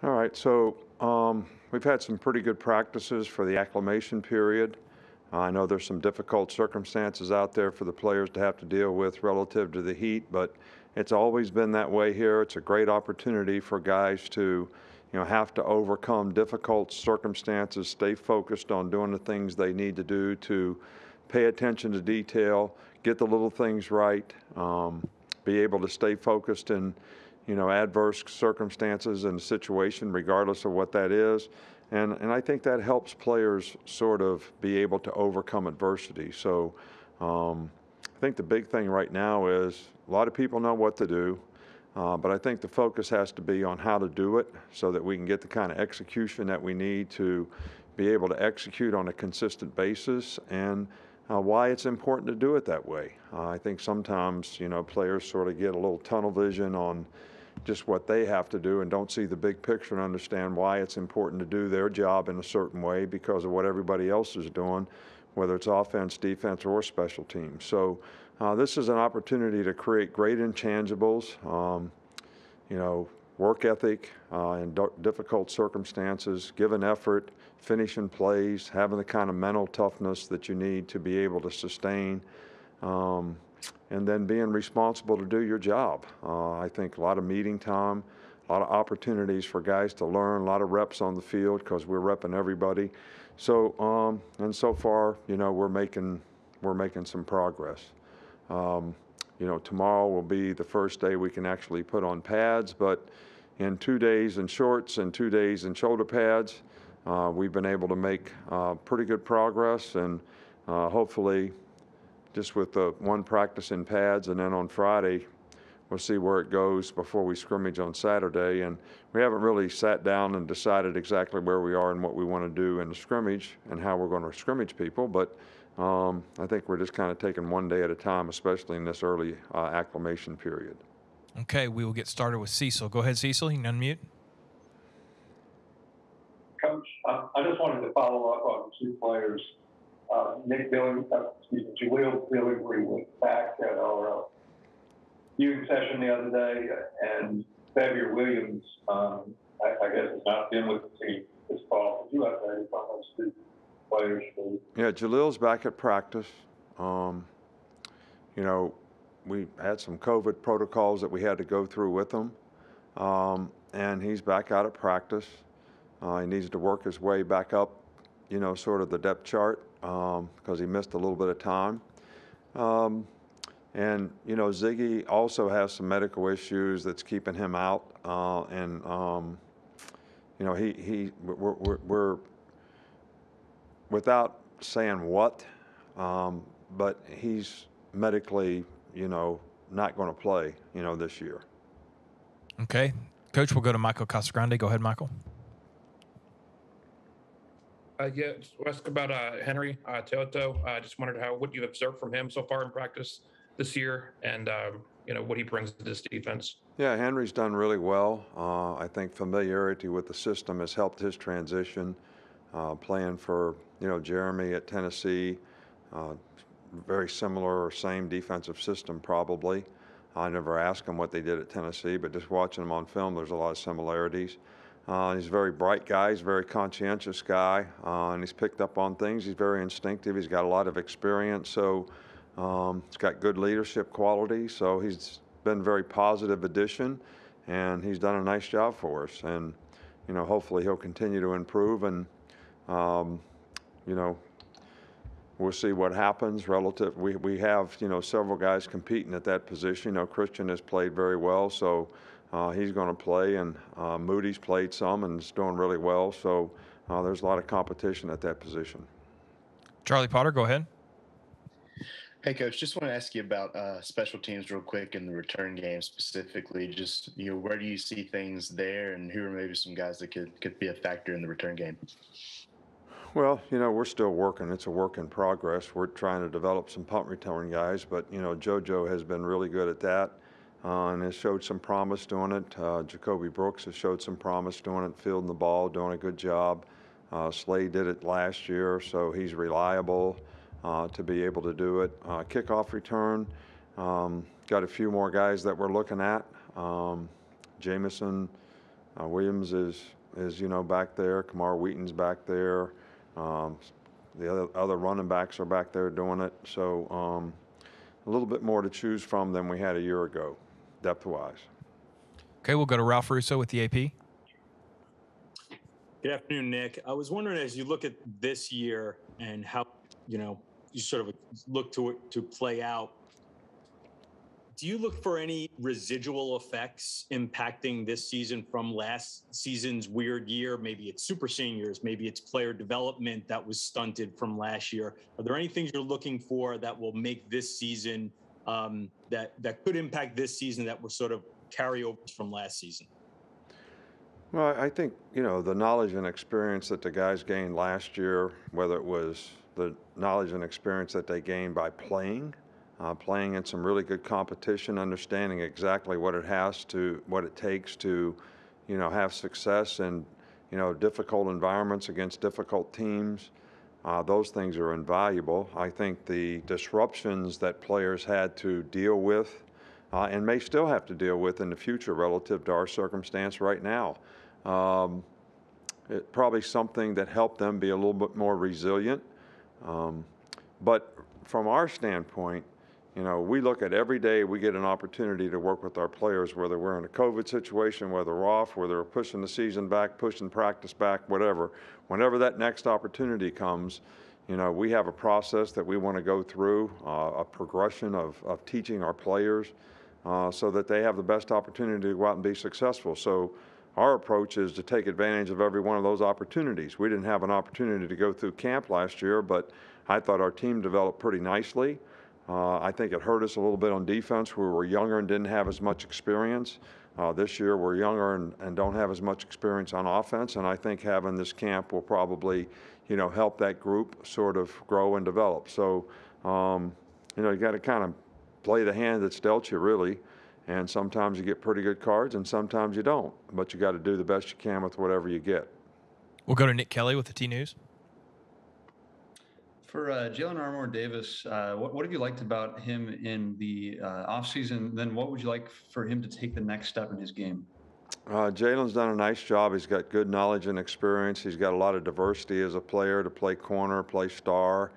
All right, so we've had some pretty good practices for the acclimation period. I know there's some difficult circumstances out there for the players to have to deal with relative to the heat, but it's always been that way here. It's a great opportunity for guys to, have to overcome difficult circumstances, stay focused on doing the things they need to do to pay attention to detail, get the little things right, be able to stay focused in adverse circumstances and situation, regardless of what that is. And I think that helps players sort of be able to overcome adversity. So I think the big thing right now is a lot of people know what to do, but I think the focus has to be on how to do it so that we can get the kind of execution that we need to be able to execute on a consistent basis, and why it's important to do it that way. I think sometimes, players sort of get a little tunnel vision on just what they have to do and don't see the big picture and understand why it's important to do their job in a certain way because of what everybody else is doing, whether it's offense, defense, or special teams. So this is an opportunity to create great intangibles, work ethic in difficult circumstances, give an effort, finishing plays, having the kind of mental toughness that you need to be able to sustain, and then being responsible to do your job. I think a lot of meeting time, a lot of opportunities for guys to learn, a lot of reps on the field because we're repping everybody. So and so far, we're making some progress. Tomorrow will be the first day we can actually put on pads, but in 2 days in shorts and 2 days in shoulder pads, we've been able to make pretty good progress, and hopefully just with the one practice in pads, and then on Friday we'll see where it goes before we scrimmage on Saturday. And we haven't really sat down and decided exactly where we are and what we want to do in the scrimmage and how we're going to scrimmage people, but I think we're just kind of taking one day at a time, especially in this early acclimation period. Okay, we will get started with Cecil. Go ahead, Cecil. You can unmute. Coach, I just wanted to follow up on two players. Jaleel Billingery was back at our viewing session the other day, and Xavier Williams, I guess, has not been with the team this fall. Did you have any comments to players? Yeah, Jaleel's back at practice. We had some COVID protocols that we had to go through with him, and he's back out at practice. He needs to work his way back up, sort of the depth chart, because he missed a little bit of time. And Ziggy also has some medical issues that's keeping him out, we're without saying what, but he's medically, not going to play, this year. Okay. Coach, we'll go to Michael Casagrande. Go ahead, Michael. Yeah, we'll ask about Henry Teoto. I just wondered what you've observed from him so far in practice this year, and what he brings to this defense. Yeah, Henry's done really well. I think familiarity with the system has helped his transition. Playing for Jeremy at Tennessee, very similar or same defensive system probably. I never asked him what they did at Tennessee, but just watching him on film, there's a lot of similarities. He's a very bright guy. He's a very conscientious guy, and he's picked up on things. He's very instinctive. He's got a lot of experience, so he's got good leadership qualities. So he's been a very positive addition, and he's done a nice job for us. And hopefully he'll continue to improve. And we'll see what happens relative. We have several guys competing at that position. Christian has played very well, so he's going to play, and Moody's played some and is doing really well. So there's a lot of competition at that position. Charlie Potter, go ahead. Hey, Coach, just want to ask you about special teams real quick in the return game specifically. Just, where do you see things there, and who are maybe some guys that could be a factor in the return game? Well, we're still working. It's a work in progress. We're trying to develop some punt return guys, but, JoJo has been really good at that and has showed some promise doing it. Jacoby Brooks has showed some promise doing it, fielding the ball, doing a good job. Slade did it last year, so he's reliable to be able to do it. Kickoff return, got a few more guys that we're looking at. Jameson Williams is back there. Kamar Wheaton's back there. The other running backs are back there doing it. So a little bit more to choose from than we had a year ago, depth-wise. Okay, we'll go to Ralph Russo with the AP. Good afternoon, Nick. I was wondering, as you look at this year and how, you sort of look to it to play out, do you look for any residual effects impacting this season from last season's weird year? Maybe it's super seniors, maybe it's player development that was stunted from last year. Are there any things you're looking for that will make this season, that could impact this season that were sort of carryovers from last season? Well, I think, the knowledge and experience that the guys gained last year, whether it was the knowledge and experience that they gained by playing in some really good competition, understanding exactly what it takes to, have success in, difficult environments against difficult teams. Those things are invaluable. I think the disruptions that players had to deal with and may still have to deal with in the future relative to our circumstance right now. It's probably something that helped them be a little bit more resilient. But from our standpoint, we look at every day we get an opportunity to work with our players, whether we're in a COVID situation, whether we're off, whether we're pushing the season back, pushing practice back, whatever. Whenever that next opportunity comes, we have a process that we want to go through, a progression of teaching our players so that they have the best opportunity to go out and be successful. So our approach is to take advantage of every one of those opportunities. We didn't have an opportunity to go through camp last year, but I thought our team developed pretty nicely. I think it hurt us a little bit on defense. We were younger and didn't have as much experience. This year we're younger and don't have as much experience on offense, and I think having this camp will probably, help that group sort of grow and develop. So, you got to kind of play the hand that's dealt you, really. And sometimes you get pretty good cards and sometimes you don't. But you got to do the best you can with whatever you get. We'll go to Nick Kelly with the T News. For Jalen Armour Davis, what have you liked about him in the offseason? Then what would you like for him to take the next step in his game? Jalen's done a nice job. He's got good knowledge and experience. He's got a lot of diversity as a player to play corner, play star.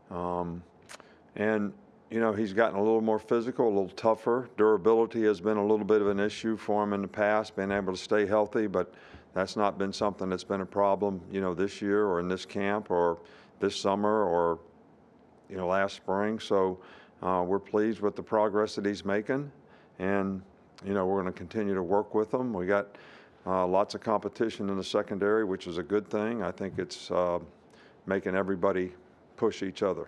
And he's gotten a little more physical, a little tougher. Durability has been a little bit of an issue for him in the past, being able to stay healthy, but that's not been something that's been a problem, this year or in this camp or this summer or, last spring. So we're pleased with the progress that he's making, and, we're going to continue to work with him. We got lots of competition in the secondary, which is a good thing. I think it's making everybody push each other.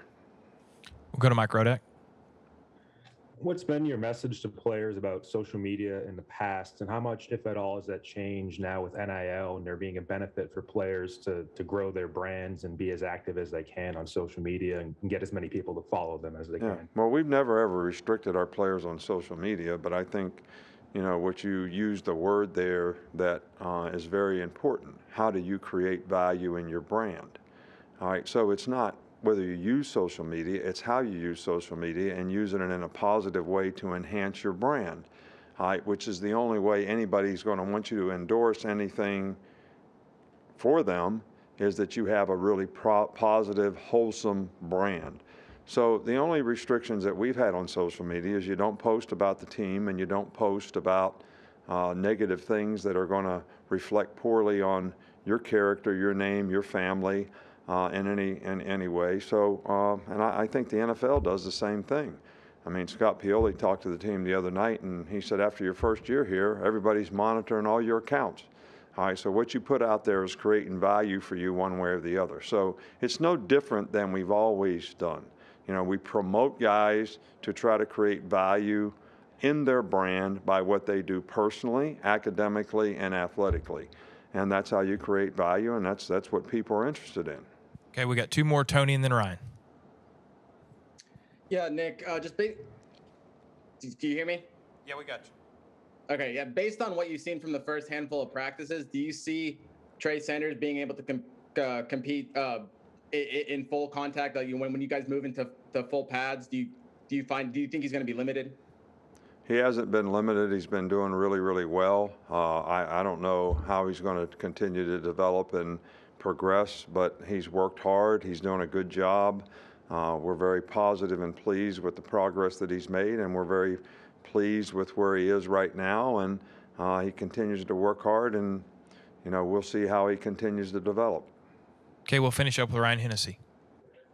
We'll go to Mike Rodak. What's been your message to players about social media in the past, and how much, if at all, has that changed now with NIL and there being a benefit for players to grow their brands and be as active as they can on social media and get as many people to follow them as they can? Well, we've never ever restricted our players on social media, but I think, what you used the word there that is very important. How do you create value in your brand? All right, so it's not whether you use social media, it's how you use social media and use it in a positive way to enhance your brand, which is the only way anybody's going to want you to endorse anything for them, is that you have a really positive, wholesome brand. So the only restrictions that we've had on social media is you don't post about the team and you don't post about negative things that are going to reflect poorly on your character, your name, your family, in any way. So, and I think the NFL does the same thing. I mean, Scott Pioli talked to the team the other night, and he said after your first year here, everybody's monitoring all your accounts. All right, so what you put out there is creating value for you one way or the other. So it's no different than we've always done. We promote guys to try to create value in their brand by what they do personally, academically, and athletically. And that's how you create value, and that's what people are interested in. Okay, we got two more, Tony and then Ryan. Yeah, Nick, do you hear me? Yeah, we got you. Okay, yeah, based on what you've seen from the first handful of practices, do you see Trey Sanders being able to compete in full contact? Like when you guys move into the full pads, do you think he's going to be limited? He hasn't been limited. He's been doing really, really well. I don't know how he's going to continue to develop and progress, but he's worked hard. He's doing a good job. We're very positive and pleased with the progress that he's made, and we're very pleased with where he is right now. And he continues to work hard, and we'll see how he continues to develop. Okay, we'll finish up with Ryan Hennessy.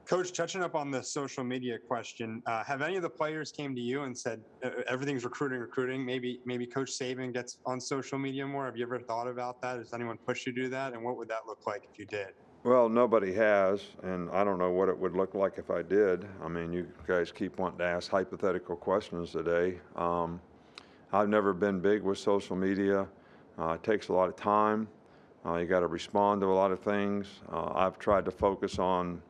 Coach, touching up on the social media question, have any of the players came to you and said everything's recruiting? Maybe Coach Saban gets on social media more. Have you ever thought about that? Has anyone pushed you to do that? And what would that look like if you did? Well, nobody has, and I don't know what it would look like if I did. I mean, you guys keep wanting to ask hypothetical questions today. I've never been big with social media. It takes a lot of time. You got to respond to a lot of things. I've tried to focus on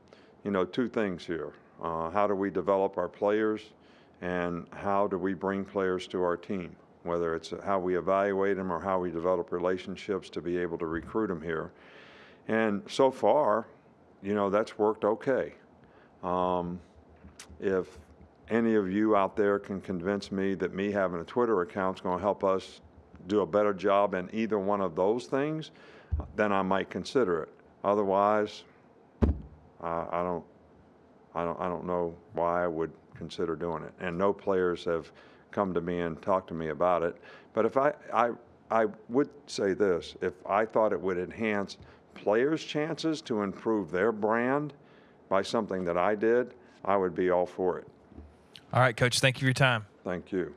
two things here. How do we develop our players, and how do we bring players to our team, whether it's how we evaluate them or how we develop relationships to be able to recruit them here. And so far, that's worked okay. If any of you out there can convince me that me having a Twitter account is going to help us do a better job in either one of those things, then I might consider it. Otherwise, I don't know why I would consider doing it. And no players have come to me and talked to me about it. But if I would say this, if I thought it would enhance players' chances to improve their brand by something that I did, I would be all for it. All right, Coach, thank you for your time. Thank you.